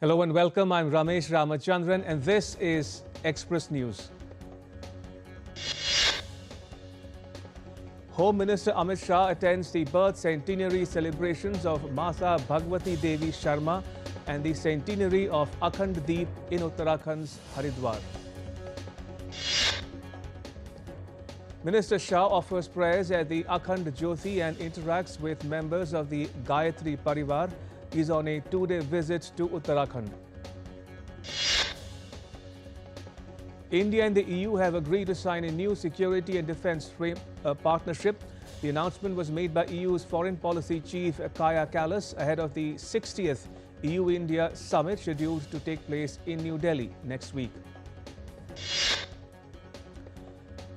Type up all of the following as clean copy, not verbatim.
Hello and welcome. I'm Ramesh Ramachandran and this is Express News. Home Minister Amit Shah attends the birth centenary celebrations of Mata Bhagwati Devi Sharma and the centenary of Akhand Deep in Uttarakhand's Haridwar. Minister Shah offers prayers at the Akhand Jyoti and interacts with members of the Gayatri Parivar. He is on a two-day visit to Uttarakhand. India and the EU have agreed to sign a new security and defence partnership. The announcement was made by EU's foreign policy chief Kaja Kallas ahead of the 60th EU-India summit scheduled to take place in New Delhi next week.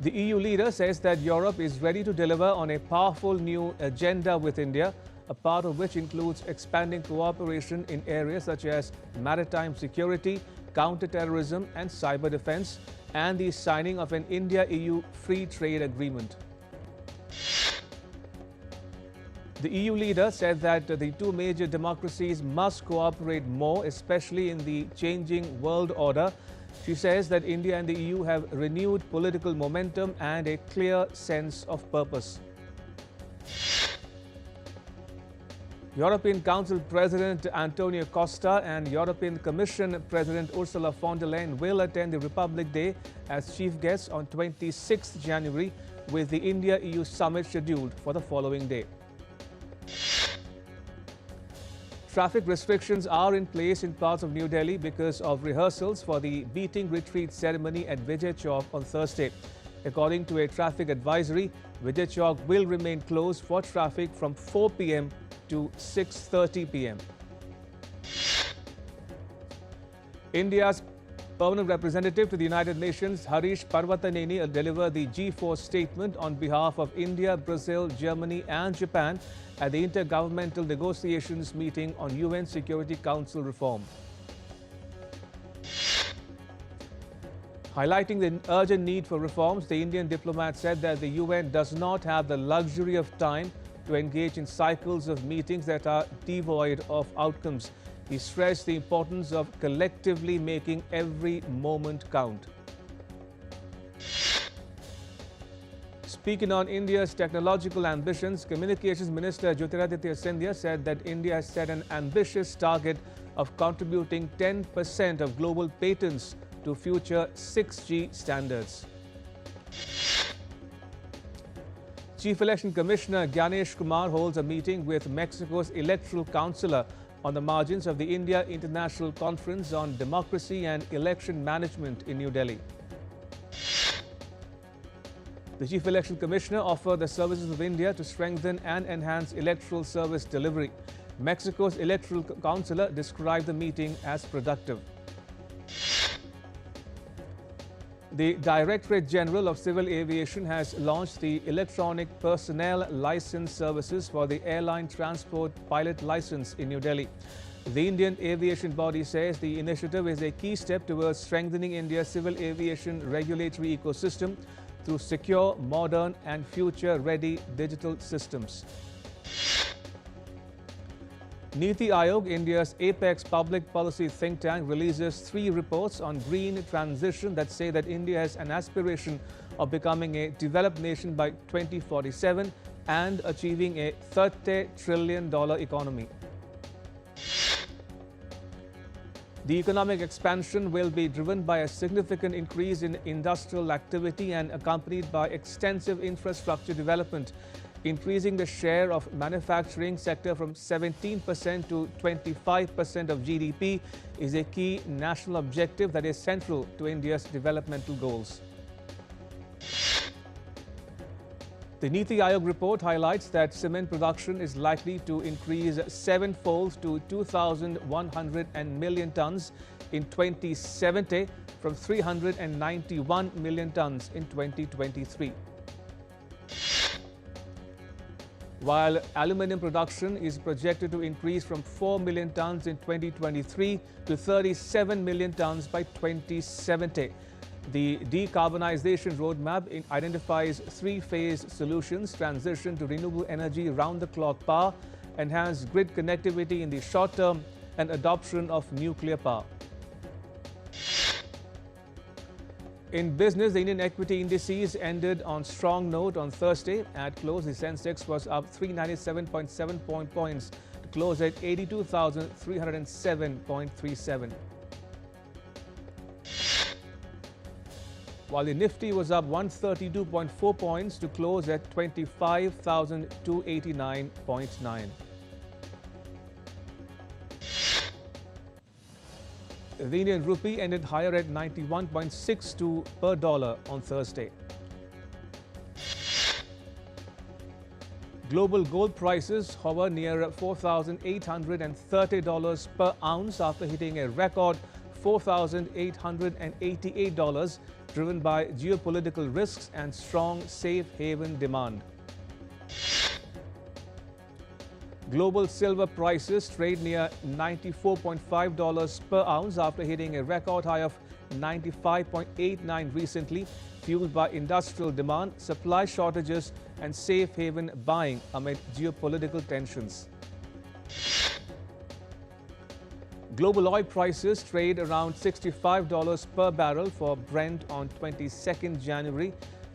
The EU leader says that Europe is ready to deliver on a powerful new agenda with India, a part of which includes expanding cooperation in areas such as maritime security, counter-terrorism and cyber defense, and the signing of an India-EU free trade agreement. The EU leader said that the two major democracies must cooperate more, especially in the changing world order. She says that India and the EU have renewed political momentum and a clear sense of purpose. European Council President Antonio Costa and European Commission President Ursula von der Leyen will attend the Republic Day as chief guests on 26 January, with the India-EU summit scheduled for the following day. Traffic restrictions are in place in parts of New Delhi because of rehearsals for the beating retreat ceremony at Vijay Chowk on Thursday. According to a traffic advisory, Vijay Chowk will remain closed for traffic from 4 p.m. to 6:30 p.m. India's permanent representative to the United Nations, Harish Parvataneni, delivered the G4 statement on behalf of India, Brazil, Germany and Japan at the Intergovernmental Negotiations meeting on UN Security Council reform. Highlighting the urgent need for reforms, the Indian diplomat said that the UN does not have the luxury of time to engage in cycles of meetings that are devoid of outcomes. He stressed the importance of collectively making every moment count. Speaking on India's technological ambitions, Communications Minister Jyotiraditya Scindia said that India has set an ambitious target of contributing 10% of global patents to future 6G standards. Chief Election Commissioner Gyanesh Kumar holds a meeting with Mexico's electoral counselor on the margins of the India International Conference on Democracy and Election Management in New Delhi. The Chief Election Commissioner offered the services of India to strengthen and enhance electoral service delivery. Mexico's electoral counselor described the meeting as productive. The Directorate General of Civil Aviation has launched the Electronic Personnel License Services for the Airline Transport Pilot License in New Delhi. The Indian aviation body says the initiative is a key step towards strengthening India's civil aviation regulatory ecosystem through secure, modern and future-ready digital systems. Niti Aayog, India's apex public policy think tank, releases 3 reports on green transition that say that India has an aspiration of becoming a developed nation by 2047 and achieving a $30 trillion economy. The economic expansion will be driven by a significant increase in industrial activity and accompanied by extensive infrastructure development. Increasing the share of manufacturing sector from 17% to 25% of GDP is a key national objective that is central to India's developmental goals. The Niti Aayog report highlights that cement production is likely to increase 7-fold to 2,100 million tons in 2070 from 391 million tons in 2023. While aluminium production is projected to increase from 4 million tons in 2023 to 37 million tons by 2070. The decarbonization roadmap identifies 3-phase solutions: transition to renewable energy, round-the-clock power, enhanced grid connectivity in the short term, and adoption of nuclear power. In business, the Indian equity indices ended on strong note on Thursday. At close, the Sensex was up 397.7 points to close at 82,307.37. While the Nifty was up 132.4 points to close at 25,289.9. The Indian rupee ended higher at 91.62 per dollar on Thursday. Global gold prices hover near $4,830 per ounce after hitting a record $4,888, driven by geopolitical risks and strong safe haven demand. Global silver prices trade near $94.5 per ounce after hitting a record high of $95.89 recently, fueled by industrial demand, supply shortages and safe haven buying amid geopolitical tensions. Global oil prices trade around $65 per barrel for Brent on 22nd January,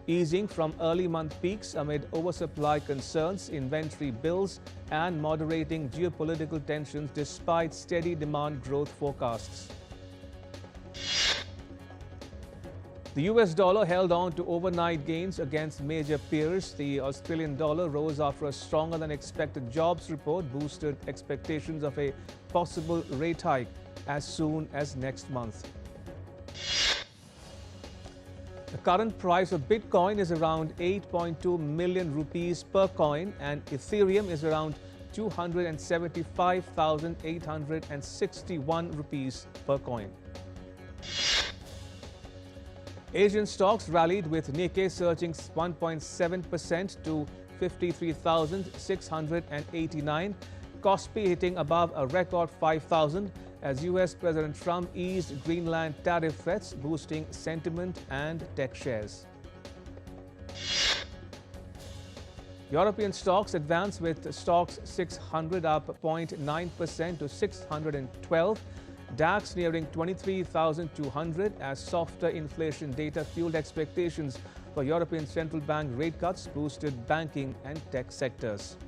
easing from early month peaks amid oversupply concerns, inventory builds and moderating geopolitical tensions despite steady demand growth forecasts. The US dollar held on to overnight gains against major peers. The Australian dollar rose after a stronger than expected jobs report boosted expectations of a possible rate hike as soon as next month. The current price of Bitcoin is around 8.2 million rupees per coin and Ethereum is around 275,861 rupees per coin. Asian stocks rallied with Nikkei surging 1.7% to 53,689, Kospi hitting above a record 5,000 as US President Trump eased Greenland tariff threats, boosting sentiment and tech shares. European stocks advanced with Stoxx 600 up 0.9% to 612. DAX nearing 23,200 as softer inflation data fueled expectations for European Central Bank rate cuts, boosted banking and tech sectors.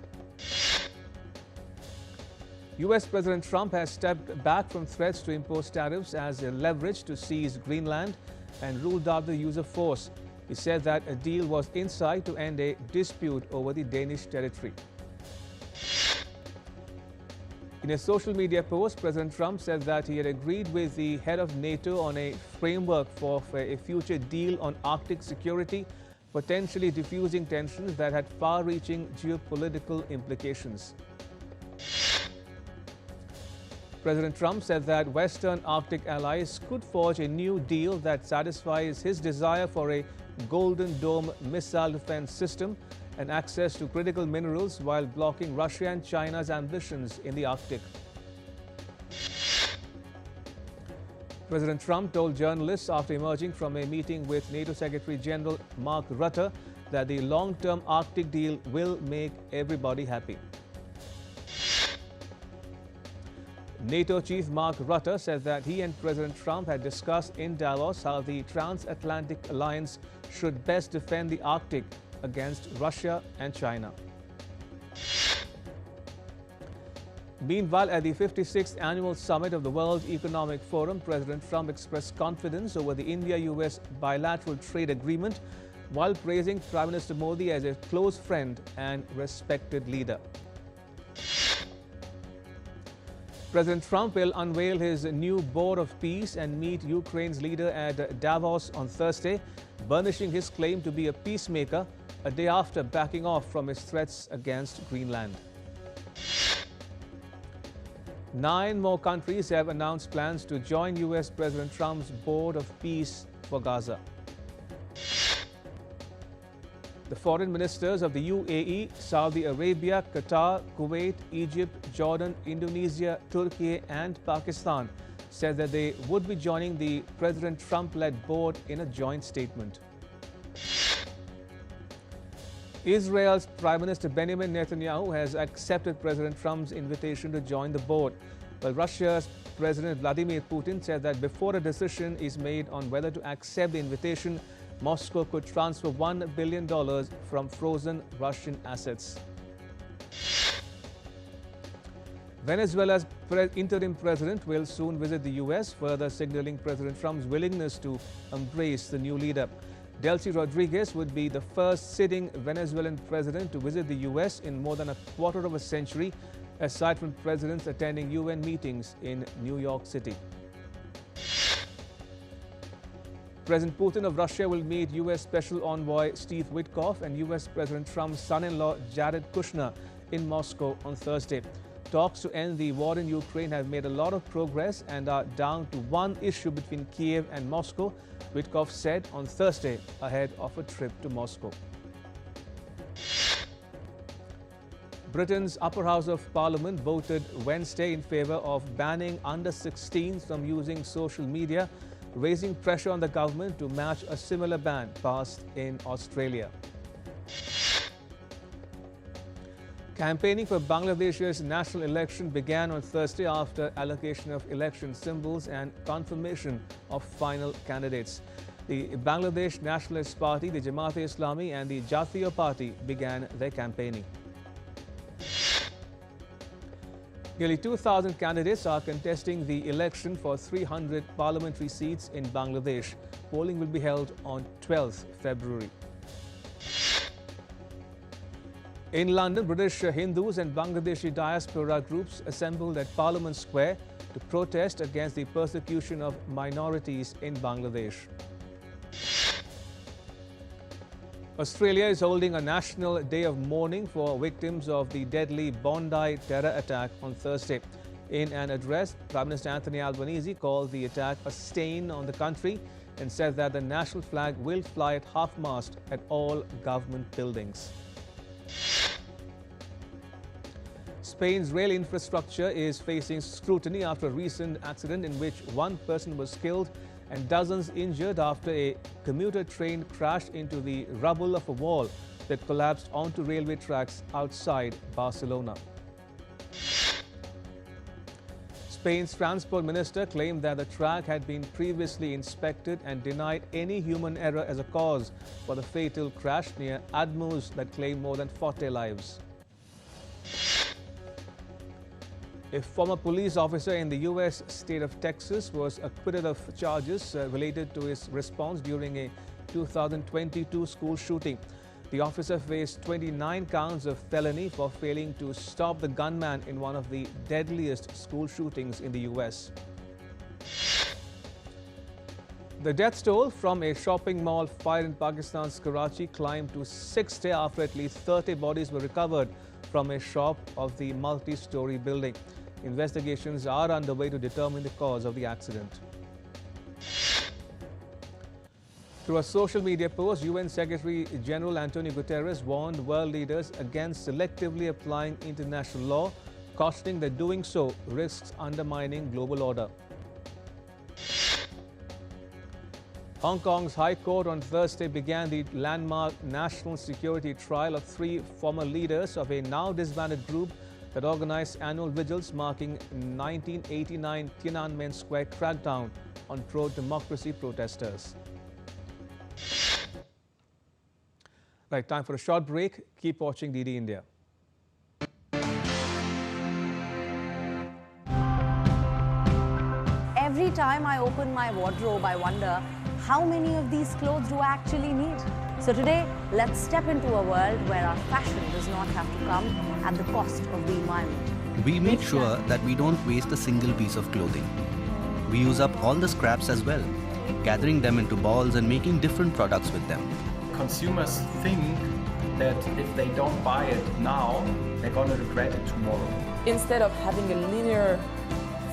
US President Trump has stepped back from threats to impose tariffs as a leverage to seize Greenland and ruled out the use of force. He said that a deal was in sight to end a dispute over the Danish territory. In a social media post, President Trump said that he had agreed with the head of NATO on a framework for a future deal on Arctic security, potentially diffusing tensions that had far-reaching geopolitical implications. President Trump said that Western Arctic allies could forge a new deal that satisfies his desire for a Golden Dome missile defense system and access to critical minerals while blocking Russia and China's ambitions in the Arctic. President Trump told journalists after emerging from a meeting with NATO Secretary General Mark Rutte that the long-term Arctic deal will make everybody happy. NATO Chief Mark Rutte said that he and President Trump had discussed in Davos how the transatlantic alliance should best defend the Arctic against Russia and China. Meanwhile, at the 56th Annual Summit of the World Economic Forum, President Trump expressed confidence over the India-US bilateral trade agreement while praising Prime Minister Modi as a close friend and respected leader. President Trump will unveil his new Board of Peace and meet Ukraine's leader at Davos on Thursday, burnishing his claim to be a peacemaker a day after backing off from his threats against Greenland. 9 more countries have announced plans to join US President Trump's Board of Peace for Gaza. The foreign ministers of the UAE, Saudi Arabia, Qatar, Kuwait, Egypt, Jordan, Indonesia, Turkey and Pakistan said that they would be joining the President Trump-led board in a joint statement. Israel's Prime Minister Benjamin Netanyahu has accepted President Trump's invitation to join the board. Well, Russia's President Vladimir Putin said that before a decision is made on whether to accept the invitation, Moscow could transfer $1 billion from frozen Russian assets. Venezuela's interim president will soon visit the U.S., further signaling President Trump's willingness to embrace the new leader. Delcy Rodriguez would be the first sitting Venezuelan president to visit the U.S. in more than a quarter of a century, aside from presidents attending UN meetings in New York City. President Putin of Russia will meet U.S. Special Envoy Steve Witkoff and U.S. President Trump's son-in-law Jared Kushner in Moscow on Thursday. Talks to end the war in Ukraine have made a lot of progress and are down to one issue between Kiev and Moscow, Witkoff said on Thursday ahead of a trip to Moscow. Britain's upper house of parliament voted Wednesday in favour of banning under-16s from using social media, raising pressure on the government to match a similar ban passed in Australia. Campaigning for Bangladesh's national election began on Thursday after allocation of election symbols and confirmation of final candidates. The Bangladesh Nationalist Party, the Jamaat-e-Islami and the Jatiya Party began their campaigning. Nearly 2,000 candidates are contesting the election for 300 parliamentary seats in Bangladesh. Polling will be held on 12th February. In London, British Hindus and Bangladeshi diaspora groups assembled at Parliament Square to protest against the persecution of minorities in Bangladesh. Australia is holding a national day of mourning for victims of the deadly Bondi terror attack on Thursday. In an address, Prime Minister Anthony Albanese called the attack a stain on the country and said that the national flag will fly at half-mast at all government buildings. Spain's rail infrastructure is facing scrutiny after a recent accident in which one person was killed and dozens injured after a commuter train crashed into the rubble of a wall that collapsed onto railway tracks outside Barcelona. Spain's transport minister claimed that the track had been previously inspected and denied any human error as a cause for the fatal crash near Admuz that claimed more than 40 lives. A former police officer in the U.S. state of Texas was acquitted of charges related to his response during a 2022 school shooting. The officer faced 29 counts of felony for failing to stop the gunman in one of the deadliest school shootings in the U.S. The death toll from a shopping mall fire in Pakistan's Karachi climbed to 6th day after at least 30 bodies were recovered from a shop of the multi-story building. Investigations are underway to determine the cause of the accident. Through a social media post, UN Secretary General Antonio Guterres warned world leaders against selectively applying international law, cautioning that doing so risks undermining global order. Hong Kong's High Court on Thursday began the landmark national security trial of 3 former leaders of a now disbanded group that organized annual vigils marking 1989 Tiananmen Square crackdown on pro-democracy protesters. Right, time for a short break. Keep watching DD India. Every time I open my wardrobe, I wonder how many of these clothes do I actually need? So today, let's step into a world where our fashion does not have to come at the cost of the environment. We make sure that we don't waste a single piece of clothing. We use up all the scraps as well, gathering them into balls and making different products with them. Consumers think that if they don't buy it now, they're going to regret it tomorrow. Instead of having a linear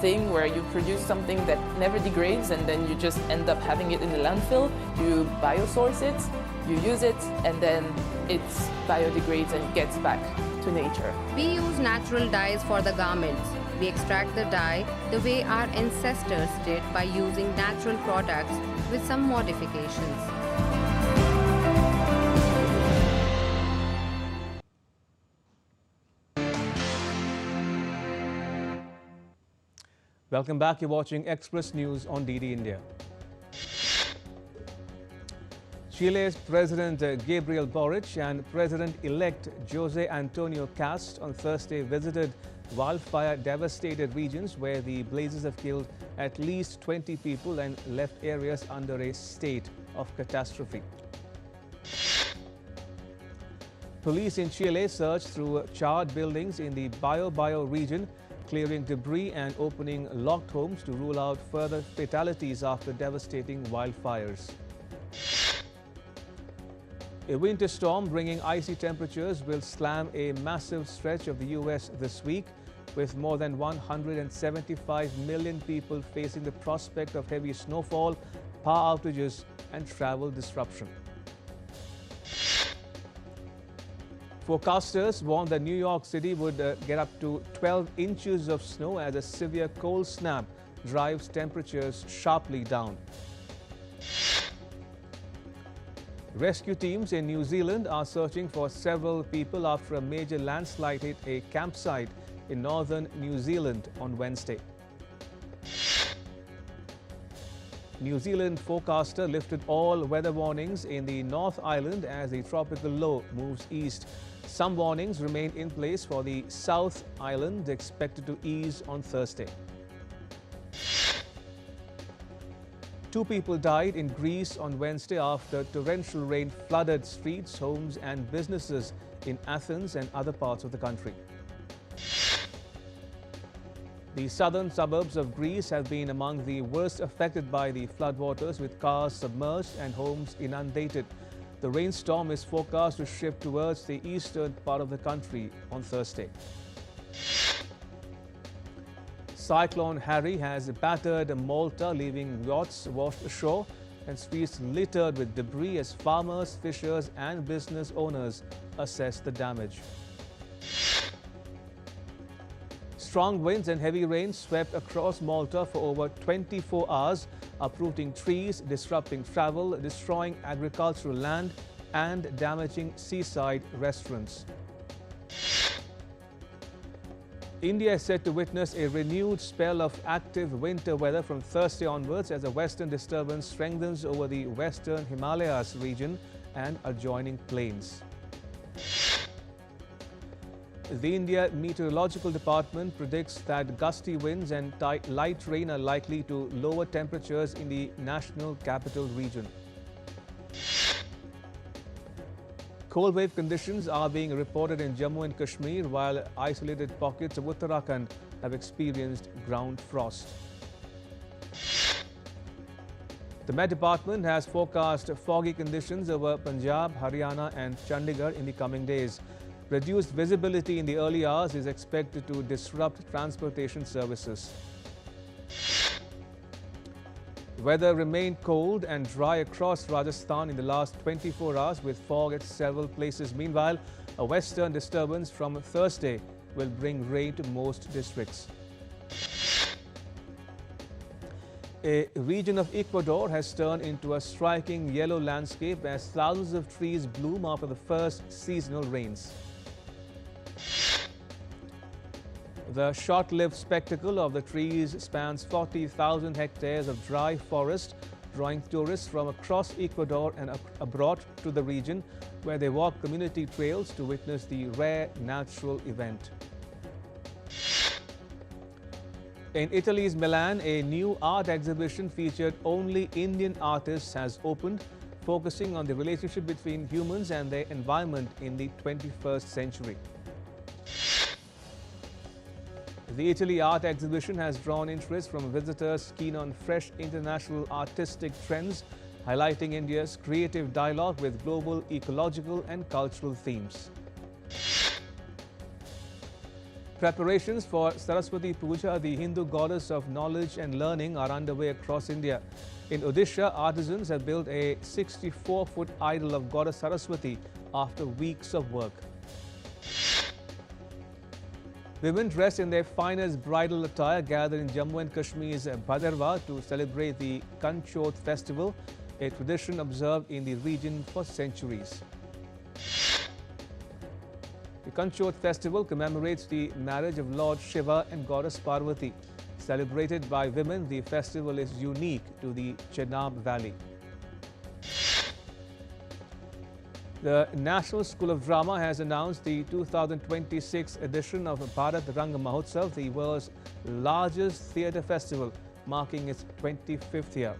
thing where you produce something that never degrades and then you just end up having it in the landfill, you biosource it, you use it, and then it biodegrades and gets back to nature. We use natural dyes for the garments. We extract the dye the way our ancestors did by using natural products with some modifications. Welcome back. You're watching Express News on DD India. Chile's President Gabriel Boric and President-elect Jose Antonio Cast on Thursday visited wildfire-devastated regions where the blazes have killed at least 20 people and left areas under a state of catastrophe. Police in Chile searched through charred buildings in the Bio region, clearing debris and opening locked homes to rule out further fatalities after devastating wildfires. A winter storm bringing icy temperatures will slam a massive stretch of the U.S. this week, with more than 175 million people facing the prospect of heavy snowfall, power outages and travel disruption. Forecasters warned that New York City would get up to 12 inches of snow as a severe cold snap drives temperatures sharply down. Rescue teams in New Zealand are searching for several people after a major landslide hit a campsite in northern New Zealand on Wednesday. New Zealand forecaster lifted all weather warnings in the North Island as the tropical low moves east. Some warnings remain in place for the South Island, expected to ease on Thursday. 2 people died in Greece on Wednesday after torrential rain flooded streets, homes and businesses in Athens and other parts of the country. The southern suburbs of Greece have been among the worst affected by the floodwaters, with cars submerged and homes inundated. The rainstorm is forecast to shift towards the eastern part of the country on Thursday. Cyclone Harry has battered Malta, leaving yachts washed ashore and streets littered with debris as farmers, fishers and business owners assess the damage. Strong winds and heavy rain swept across Malta for over 24 hours, uprooting trees, disrupting travel, destroying agricultural land and damaging seaside restaurants. India is set to witness a renewed spell of active winter weather from Thursday onwards as a western disturbance strengthens over the western Himalayas region and adjoining plains. The India Meteorological Department predicts that gusty winds and light rain are likely to lower temperatures in the national capital region. Cold wave conditions are being reported in Jammu and Kashmir, while isolated pockets of Uttarakhand have experienced ground frost. The Met Department has forecast foggy conditions over Punjab, Haryana and Chandigarh in the coming days. Reduced visibility in the early hours is expected to disrupt transportation services. Weather remained cold and dry across Rajasthan in the last 24 hours with fog at several places. Meanwhile, a western disturbance from Thursday will bring rain to most districts. A region of Ecuador has turned into a striking yellow landscape as thousands of trees bloom after the first seasonal rains. The short-lived spectacle of the trees spans 40,000 hectares of dry forest, drawing tourists from across Ecuador and abroad to the region, where they walk community trails to witness the rare natural event. In Italy's Milan, a new art exhibition featured only Indian artists has opened, focusing on the relationship between humans and their environment in the 21st century. The Italy art exhibition has drawn interest from visitors keen on fresh international artistic trends, highlighting India's creative dialogue with global ecological and cultural themes. Preparations for Saraswati Puja, the Hindu goddess of knowledge and learning, are underway across India. In Odisha, artisans have built a 64-foot idol of goddess Saraswati after weeks of work. Women dressed in their finest bridal attire gathered in Jammu and Kashmir's Bhaderwah to celebrate the Kanchot festival, a tradition observed in the region for centuries. The Kanchot festival commemorates the marriage of Lord Shiva and goddess Parvati. Celebrated by women, the festival is unique to the Chenab Valley. The National School of Drama has announced the 2026 edition of Bharat Rang Mahotsav, the world's largest theatre festival, marking its 25th year.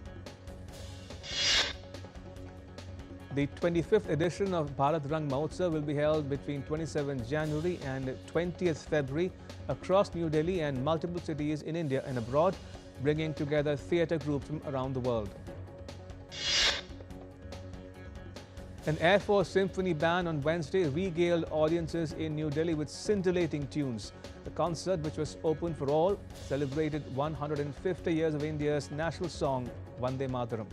The 25th edition of Bharat Rang Mahotsav will be held between 27 January and 20th February across New Delhi and multiple cities in India and abroad, bringing together theatre groups from around the world. An Air Force Symphony Band on Wednesday regaled audiences in New Delhi with scintillating tunes. The concert, which was open for all, celebrated 150 years of India's national song, Vande Mataram.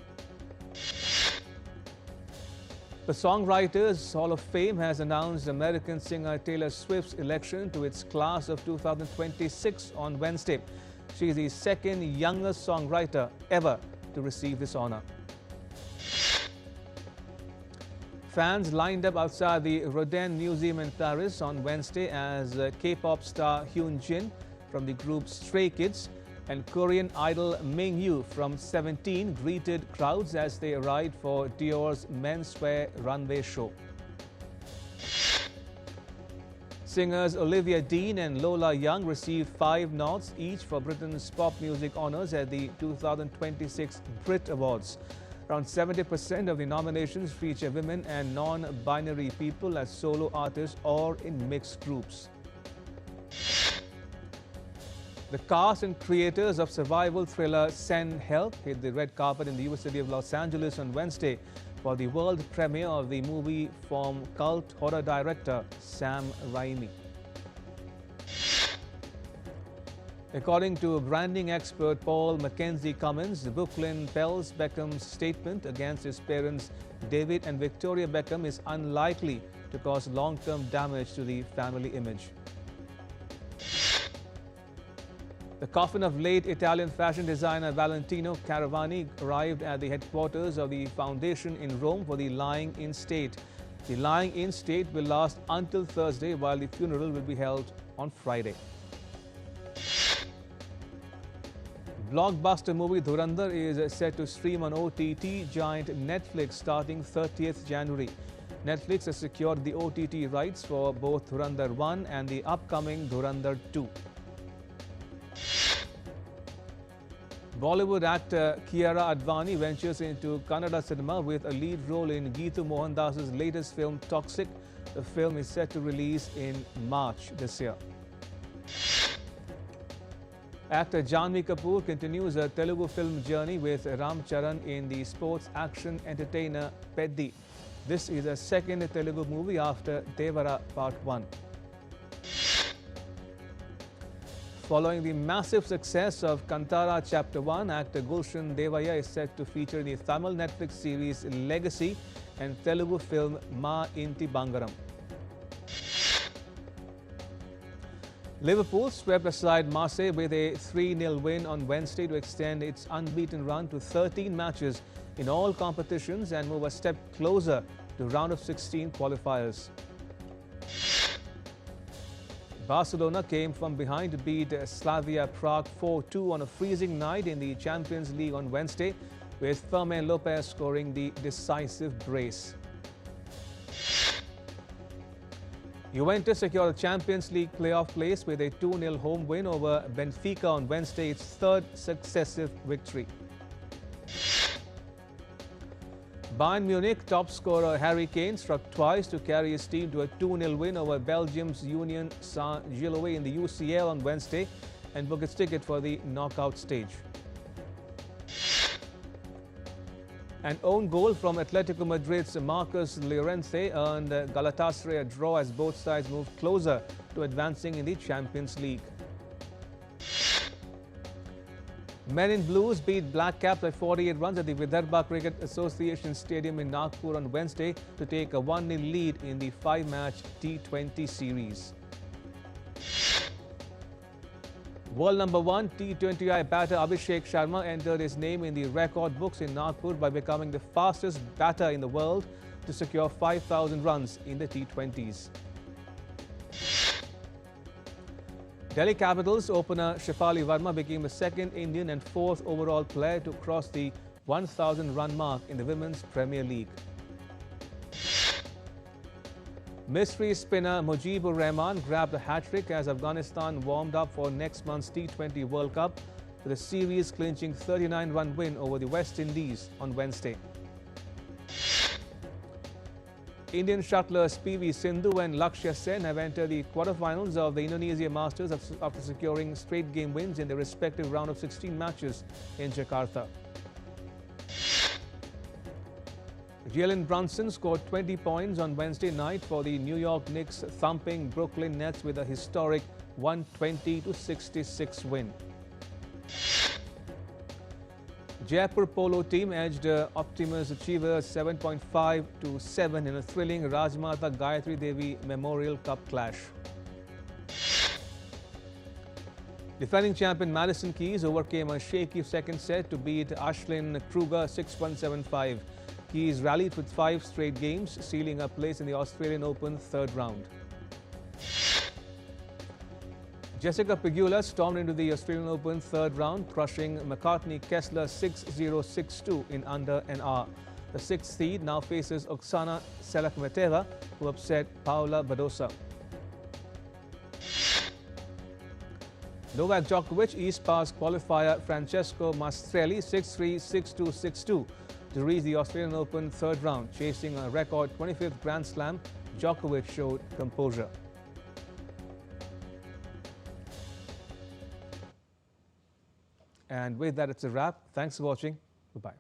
The Songwriters Hall of Fame has announced American singer Taylor Swift's election to its class of 2026 on Wednesday. She is the second youngest songwriter ever to receive this honor. Fans lined up outside the Rodin Museum in Paris on Wednesday as K-pop star Hyun Jin from the group Stray Kids and Korean idol Mingyu from 17 greeted crowds as they arrived for Dior's menswear runway show. Singers Olivia Dean and Lola Young received 5 nods each for Britain's pop music honours at the 2026 Brit Awards. Around 70% of the nominations feature women and non-binary people as solo artists or in mixed groups. The cast and creators of survival thriller Send Help hit the red carpet in the US city of Los Angeles on Wednesday for the world premiere of the movie from cult horror director Sam Raimi. According to branding expert Paul Mackenzie Cummins, Brooklyn Bells Beckham's statement against his parents David and Victoria Beckham is unlikely to cause long-term damage to the family image. The coffin of late Italian fashion designer Valentino Caravani arrived at the headquarters of the foundation in Rome for the lying-in state. The lying-in state will last until Thursday, while the funeral will be held on Friday. Blockbuster movie Dhurandhar is set to stream on OTT giant Netflix starting 30th January. Netflix has secured the OTT rights for both Dhurandhar 1 and the upcoming Dhurandhar 2. Bollywood actor Kiara Advani ventures into Kannada cinema with a lead role in Geetu Mohandas's latest film Toxic. The film is set to release in March this year. Actor Janhvi Kapoor continues a Telugu film journey with Ram Charan in the sports action entertainer Peddi. This is a second Telugu movie after Devara Part 1. Following the massive success of Kantara Chapter 1, actor Gulshan Devaya is set to feature in the Tamil Netflix series Legacy and Telugu film Ma Inti Bangaram. Liverpool swept aside Marseille with a 3-0 win on Wednesday to extend its unbeaten run to 13 matches in all competitions and move a step closer to round of 16 qualifiers. Barcelona came from behind to beat Slavia Prague 4-2 on a freezing night in the Champions League on Wednesday, with Fermin Lopez scoring the decisive brace. Juventus secured a Champions League playoff place with a 2-0 home win over Benfica on Wednesday, its third successive victory. Bayern Munich top scorer Harry Kane struck twice to carry his team to a 2-0 win over Belgium's Union Saint-Gilloise in the UCL on Wednesday and booked its ticket for the knockout stage. An own goal from Atletico Madrid's Marcus Llorente earned Galatasaray a draw as both sides moved closer to advancing in the Champions League. Men in Blues beat Black Caps by 48 runs at the Vidarbha Cricket Association Stadium in Nagpur on Wednesday to take a 1-0 lead in the 5-match T20 series. World number 1 T20I batter Abhishek Sharma entered his name in the record books in Nagpur by becoming the fastest batter in the world to secure 5,000 runs in the T20s. Delhi Capitals opener Shefali Verma became the second Indian and fourth overall player to cross the 1,000-run mark in the Women's Premier League. Mystery spinner Mujibur Rahman grabbed a hat-trick as Afghanistan warmed up for next month's T20 World Cup with a series-clinching 39-run win over the West Indies on Wednesday. Indian shuttlers PV Sindhu and Lakshya Sen have entered the quarterfinals of the Indonesia Masters after securing straight game wins in their respective round of 16 matches in Jakarta. Jalen Brunson scored 20 points on Wednesday night for the New York Knicks, thumping Brooklyn Nets with a historic 120-66 win. Jaipur Polo team edged Optimus Achievers 7.5-7 in a thrilling Rajmata Gayatri Devi Memorial Cup clash. Defending champion Madison Keys overcame a shaky second set to beat Ashlyn Kruger 6-1-7-5. Keys rallied with 5 straight games, sealing a place in the Australian Open third round. Jessica Pegula stormed into the Australian Open third round, crushing McCartney Kessler 6-0-6-2 in under an hour. The sixth seed now faces Oksana Selakmeteva, who upset Paula Badosa. Novak Djokovic East-Pass qualifier Francesco Mastrelli 6-3, 6-2, 6-2 to reach the Australian Open third round. Chasing a record 25th Grand Slam, Djokovic showed composure. And with that, it's a wrap. Thanks for watching. Goodbye.